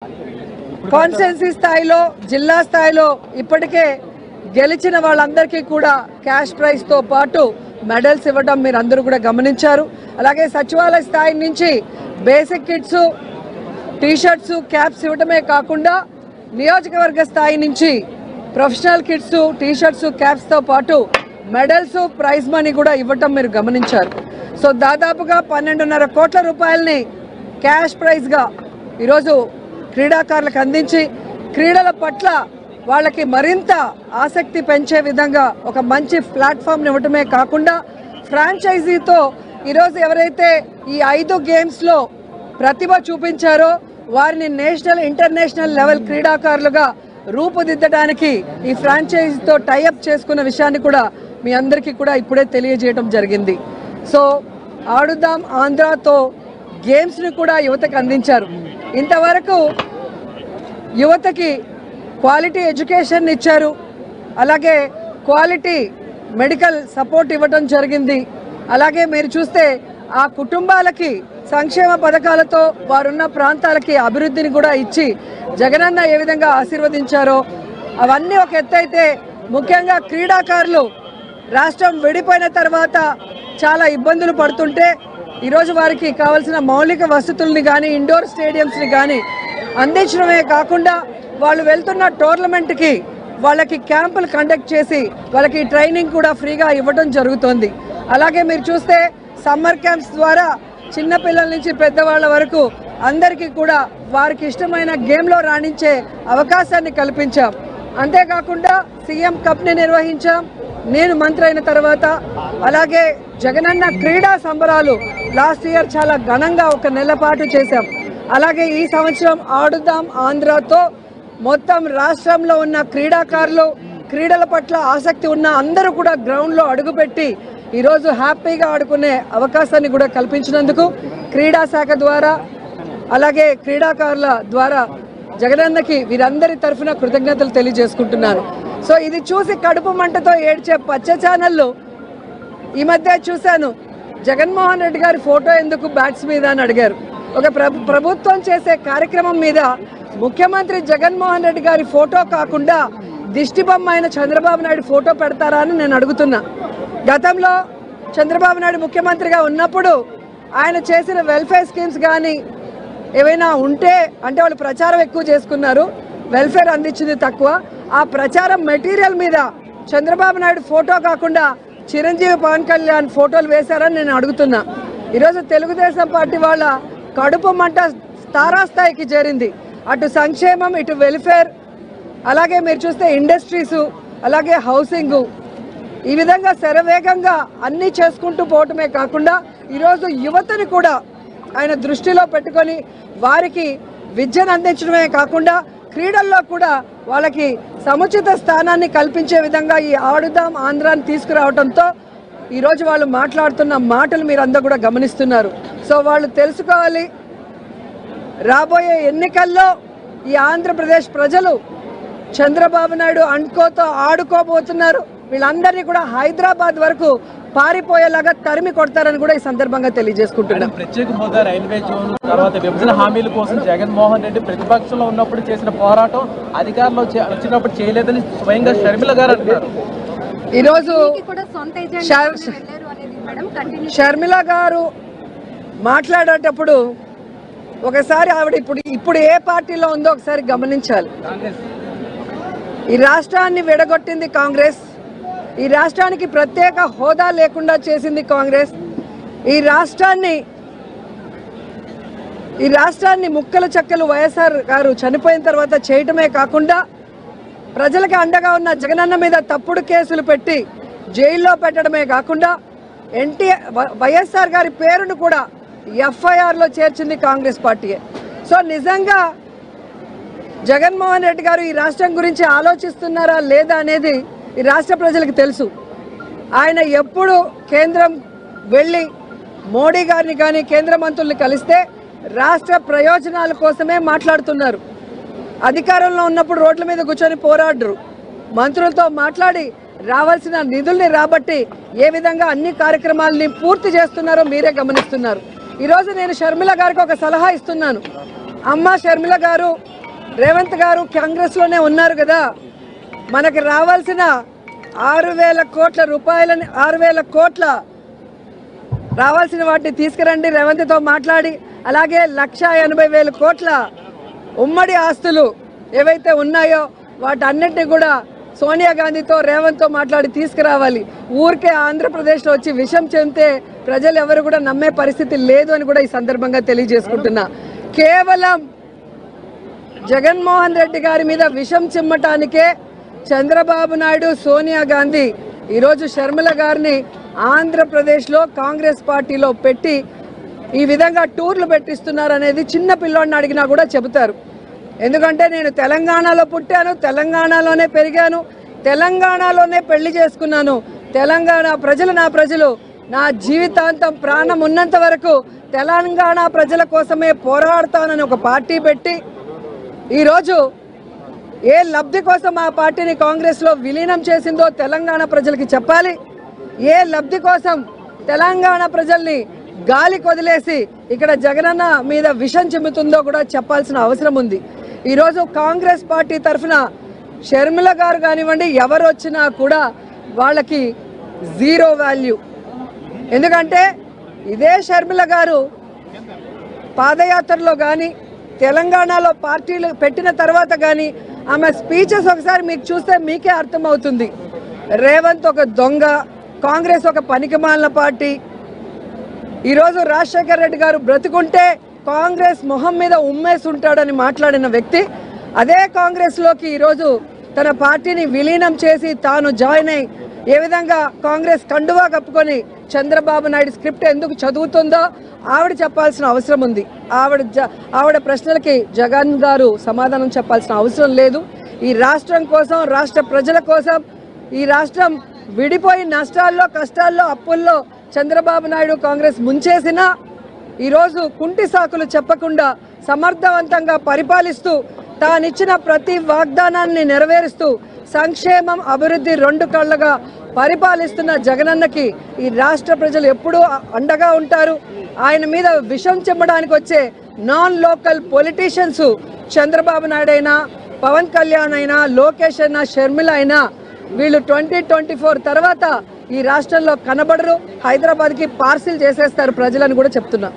Constituency స్థాయిలో జిల్లా స్థాయిలో ఇప్పటికే గెలిచిన వాళ్ళందరికీ కూడా క్యాష్ ప్రైజ్ తో పాటు మెడల్స్ ఇవ్వడం మీరు అందరూ కూడా గమనించారు. అలాగే సచివాలయ స్థాయి నుంచి బేసిక్ కిట్స్, టీ-షర్ట్స్, క్యాప్స్ ఇవ్వడమే కాకుండా నియోజకవర్గ స్థాయి నుంచి ప్రొఫెషనల్ కిట్స్, టీ-షర్ట్స్, క్యాప్స్ తో పాటు మెడల్స్, ప్రైజ్ మనీ కూడా ఇవ్వటం మీరు గమనించారు. సో దాదాపుగా 12.5 కోట్ల రూపాయలని క్యాష్ ప్రైజ్గా ఈరోజు క్రీడాకారులకు అందించి క్రీడల పట్ల వాళ్ళకి మరింత ఆసక్తి పెంచే విధంగా ఒక మంచి ప్లాట్ఫామ్ని ఇవ్వటమే కాకుండా ఫ్రాంచైజీతో ఈరోజు ఎవరైతే ఈ 5 గేమ్స్లో ప్రతిభ చూపించారో వారిని నేషనల్, ఇంటర్నేషనల్ లెవెల్ క్రీడాకారులుగా రూపుదిద్దడానికి ఈ ఫ్రాంచైజీతో టైఅప్ చేసుకున్న విషయాన్ని కూడా మీ అందరికీ కూడా ఇప్పుడే తెలియజేయడం జరిగింది. సో ఆడుదాం ఆంధ్రాతో గేమ్స్ని కూడా యువతకు అందించారు. ఇంతవరకు యువతకి క్వాలిటీ ఎడ్యుకేషన్ ఇచ్చారు, అలాగే క్వాలిటీ మెడికల్ సపోర్ట్ ఇవ్వడం జరిగింది. అలాగే మీరు చూస్తే ఆ కుటుంబాలకి సంక్షేమ పథకాలతో వారున్న ప్రాంతాలకి అభివృద్ధిని కూడా ఇచ్చి జగనన్న ఏ విధంగా ఆశీర్వదించారో అవన్నీ ఒక ఎత్తైతే, ముఖ్యంగా క్రీడాకారులు రాష్ట్రం విడిపోయిన తర్వాత చాలా ఇబ్బందులు పడుతుంటే ఈరోజు వారికి కావాల్సిన మౌలిక వసతుల్ని కానీ, ఇండోర్ స్టేడియంస్ని కానీ అందించడమే కాకుండా వాళ్ళు వెళ్తున్న టోర్నమెంట్కి వాళ్ళకి క్యాంపులు కండక్ట్ చేసి వాళ్ళకి ట్రైనింగ్ కూడా ఫ్రీగా ఇవ్వడం జరుగుతుంది. అలాగే మీరు చూస్తే సమ్మర్ క్యాంప్స్ ద్వారా చిన్నపిల్లల నుంచి పెద్దవాళ్ళ వరకు అందరికీ కూడా వారికి ఇష్టమైన గేమ్లో రాణించే అవకాశాన్ని కల్పించాం. అంతేకాకుండా సీఎం కప్ని నిర్వహించాం నేను మంత్రి అయిన తర్వాత. అలాగే జగనన్న క్రీడా సంబరాలు లాస్ట్ ఇయర్ చాలా ఘనంగా 1 నెల పాటు చేశాం. అలాగే ఈ సంవత్సరం ఆడుదాం ఆంధ్రాతో మొత్తం రాష్ట్రంలో ఉన్న క్రీడాకారులు, క్రీడల పట్ల ఆసక్తి ఉన్న అందరూ కూడా గ్రౌండ్లో అడుగుపెట్టి ఈరోజు హ్యాపీగా ఆడుకునే అవకాశాన్ని కూడా కల్పించినందుకు క్రీడా శాఖ ద్వారా అలాగే క్రీడాకారుల ద్వారా జగనన్నకి వీరందరి తరఫున కృతజ్ఞతలు తెలియజేసుకుంటున్నాను. సో ఇది చూసి కడుపు మంటతో ఏడ్చే పచ్చ ఛానళ్ళు ఈ మధ్య చూశాను. జగన్మోహన్ రెడ్డి గారి ఫోటో ఎందుకు బ్యాట్స్ మీద అని అడిగారు. ఒక ప్రభుత్వం చేసే కార్యక్రమం మీద ముఖ్యమంత్రి జగన్మోహన్ రెడ్డి గారి ఫోటో కాకుండా దిష్టి బొమ్మ అయిన చంద్రబాబు నాయుడు ఫోటో పెడతారా అని నేను అడుగుతున్నా. గతంలో చంద్రబాబు నాయుడు ముఖ్యమంత్రిగా ఉన్నప్పుడు ఆయన చేసిన వెల్ఫేర్ స్కీమ్స్ కానీ ఏవైనా ఉంటే అంటే వాళ్ళు ప్రచారం ఎక్కువ చేసుకున్నారు, వెల్ఫేర్ అందించింది తక్కువ. ఆ ప్రచారం మెటీరియల్ మీద చంద్రబాబు నాయుడు ఫోటో కాకుండా చిరంజీవి, పవన్ కళ్యాణ్ ఫోటోలు వేశారని నేను అడుగుతున్నా. ఈరోజు తెలుగుదేశం పార్టీ వాళ్ళ కడుపు మంట తారాస్థాయికి చేరింది. అటు సంక్షేమం, ఇటు వెల్ఫేర్, అలాగే మీరు చూస్తే ఇండస్ట్రీసు, అలాగే హౌసింగు, ఈ విధంగా శరవేగంగా అన్నీ చేసుకుంటూ పోవటమే కాకుండా ఈరోజు యువతని కూడా ఆయన దృష్టిలో పెట్టుకొని వారికి విద్యను అందించడమే కాకుండా క్రీడల్లో కూడా వాళ్ళకి సముచిత స్థానాన్ని కల్పించే విధంగా ఈ ఆడుదాం ఆంధ్రాని తీసుకురావడంతో ఈరోజు వాళ్ళు మాట్లాడుతున్న మాటలు మీరు అందరూ కూడా గమనిస్తున్నారు. సో వాళ్ళు తెలుసుకోవాలి, రాబోయే ఎన్నికల్లో ఈ ఆంధ్రప్రదేశ్ ప్రజలు చంద్రబాబు నాయుడు అండ్కోతో ఆడుకోబోతున్నారు. వీళ్ళందరినీ కూడా హైదరాబాద్ వరకు పారిపోయేలాగా తరిమి కొడతారని కూడా ఈ సందర్భంగా తెలియజేసుకుంటున్నాం. ప్రత్యేక హోదా, రైల్వే జోన్ తర్వాత విభజన హామీల కోసం జగన్మోహన్ రెడ్డి ప్రతిపక్షంలో ఉన్నప్పుడు చేసిన పోరాటం అధికారంలో వచ్చినప్పుడు చేయలేదని స్వయంగా షర్మిల గారు అంటారు. ఈరోజు షర్మిల గారు మాట్లాడేటప్పుడు ఒకసారి ఆవిడ ఇప్పుడు ఏ పార్టీలో ఉందో ఒకసారి గమనించాలి. ఈ రాష్ట్రాన్ని విడగొట్టింది కాంగ్రెస్, ఈ రాష్ట్రానికి ప్రత్యేక హోదా లేకుండా చేసింది కాంగ్రెస్, ఈ రాష్ట్రాన్ని ముక్కలు చెక్కలు వైఎస్ఆర్ గారు చనిపోయిన తర్వాత చేయటమే కాకుండా ప్రజలకు అండగా ఉన్న జగనన్న మీద తప్పుడు కేసులు పెట్టి జైల్లో పెట్టడమే కాకుండా వైఎస్ఆర్ గారి పేరును కూడా ఎఫ్ఐఆర్లో చేర్చింది కాంగ్రెస్ పార్టీయే. సో నిజంగా జగన్మోహన్ రెడ్డి గారు ఈ రాష్ట్రం గురించి ఆలోచిస్తున్నారా లేదా అనేది ఈ రాష్ట్ర ప్రజలకు తెలుసు. ఆయన ఎప్పుడు కేంద్రం వెళ్ళి మోడీ గారిని కానీ కేంద్ర మంత్రుల్ని కలిస్తే రాష్ట్ర ప్రయోజనాల కోసమే మాట్లాడుతున్నారు. అధికారంలో ఉన్నప్పుడు రోడ్ల మీద కూర్చొని పోరాడరు, మంత్రులతో మాట్లాడి రావాల్సిన నిధుల్ని రాబట్టి ఏ విధంగా అన్ని కార్యక్రమాలని పూర్తి చేస్తున్నారో మీరే గమనిస్తున్నారు. ఈరోజు నేను షర్మిల గారికి ఒక సలహా ఇస్తున్నాను. అమ్మ షర్మిల గారు, రేవంత్ గారు కాంగ్రెస్లోనే ఉన్నారు కదా, మనకి రావాల్సిన 6,000 కోట్ల రూపాయలని 6,000 కోట్ల రావాల్సిన వాటిని తీసుకురండి రేవంత్తో మాట్లాడి. అలాగే 1,80,000 కోట్ల ఉమ్మడి ఆస్తులు ఏవైతే ఉన్నాయో వాటన్నిటిని కూడా సోనియా గాంధీతో రేవంత్తో మాట్లాడి తీసుకురావాలి. ఊరికే ఆంధ్రప్రదేశ్లో వచ్చి విషం చెందితే ప్రజలు ఎవరు కూడా నమ్మే పరిస్థితి లేదు అని కూడా ఈ సందర్భంగా తెలియజేసుకుంటున్నా. కేవలం జగన్మోహన్ రెడ్డి గారి మీద విషం చిమ్మటానికే చంద్రబాబు నాయుడు, సోనియా గాంధీ ఈరోజు షర్మిల గారిని ఆంధ్రప్రదేశ్లో కాంగ్రెస్ పార్టీలో పెట్టి ఈ విధంగా టూర్లు పెట్టిస్తున్నారు అనేది చిన్న పిల్లోడిని అడిగినా కూడా చెబుతారు. ఎందుకంటే నేను తెలంగాణలో పుట్టాను, తెలంగాణలోనే పెరిగాను, తెలంగాణలోనే పెళ్లి చేసుకున్నాను. తెలంగాణ ప్రజలు నా ప్రజలు, నా జీవితాంతం ప్రాణం ఉన్నంత వరకు తెలంగాణ ప్రజల కోసమే పోరాడతానని ఒక పార్టీ పెట్టి ఈరోజు ఏ లబ్ధి కోసం ఆ పార్టీని కాంగ్రెస్లో విలీనం చేసిందో తెలంగాణ ప్రజలకి చెప్పాలి. ఏ లబ్ధి కోసం తెలంగాణ ప్రజల్ని గాలి కొదిలేసి ఇక్కడ జగనన్న మీద విషం చిమ్ముతుందో కూడా చెప్పాల్సిన అవసరం ఉంది. ఈరోజు కాంగ్రెస్ పార్టీ తరఫున షర్మిల గారు కానివ్వండి, ఎవరు వచ్చినా కూడా వాళ్ళకి జీరో వాల్యూ. ఎందుకంటే ఇదే షర్మిల గారు పాదయాత్రలో కానీ తెలంగాణలో పార్టీలు పెట్టిన తర్వాత కానీ ఆమె స్పీచెస్ ఒకసారి మీకు చూస్తే మీకే అర్థమవుతుంది. రేవంత్ ఒక దొంగ, కాంగ్రెస్ ఒక పనికిమాలిన పార్టీ. ఈరోజు రాజశేఖర్ రెడ్డి గారు బ్రతుకుంటే కాంగ్రెస్ మొహం మీద ఉమ్మేసి ఉంటాడని మాట్లాడిన వ్యక్తి అదే కాంగ్రెస్లోకి ఈరోజు తన పార్టీని విలీనం చేసి తాను జాయిన్ అయ్యి ఏ విధంగా కాంగ్రెస్ కండువా కప్పుకొని చంద్రబాబు నాయుడు స్క్రిప్ట్ ఎందుకు చదువుతుందో ఆవిడ చెప్పాల్సిన అవసరం ఉంది. ఆవిడ ప్రశ్నలకి జగన్ గారు సమాధానం చెప్పాల్సిన అవసరం లేదు. ఈ రాష్ట్రం కోసం, రాష్ట్ర ప్రజల కోసం, ఈ రాష్ట్రం విడిపోయి నష్టాల్లో, కష్టాల్లో, అప్పుల్లో చంద్రబాబు నాయుడు కాంగ్రెస్ ముంచేసినా ఈరోజు కుంటి సాకులు చెప్పకుండా సమర్థవంతంగా పరిపాలిస్తూ తానిచ్చిన ప్రతి వాగ్దానాన్ని నెరవేరుస్తూ సంక్షేమం, అభివృద్ధి రెండు కళ్ళగా పరిపాలిస్తున్న జగనన్నకి ఈ రాష్ట్ర ప్రజలు ఎప్పుడూ అండగా ఉంటారు. ఆయన మీద విషం చెమ్మడానికి వచ్చే non local politicians Chandrababu Naidu అయినా, పవన్ కళ్యాణ్ అయినా, లోకేష్ అయినా, షర్మిల అయినా వీళ్ళు 2024 తర్వాత ఈ రాష్ట్రంలో కనబడరు. హైదరాబాద్కి పార్సిల్ చేసేస్తారు ప్రజలను కూడా చెప్తున్నా.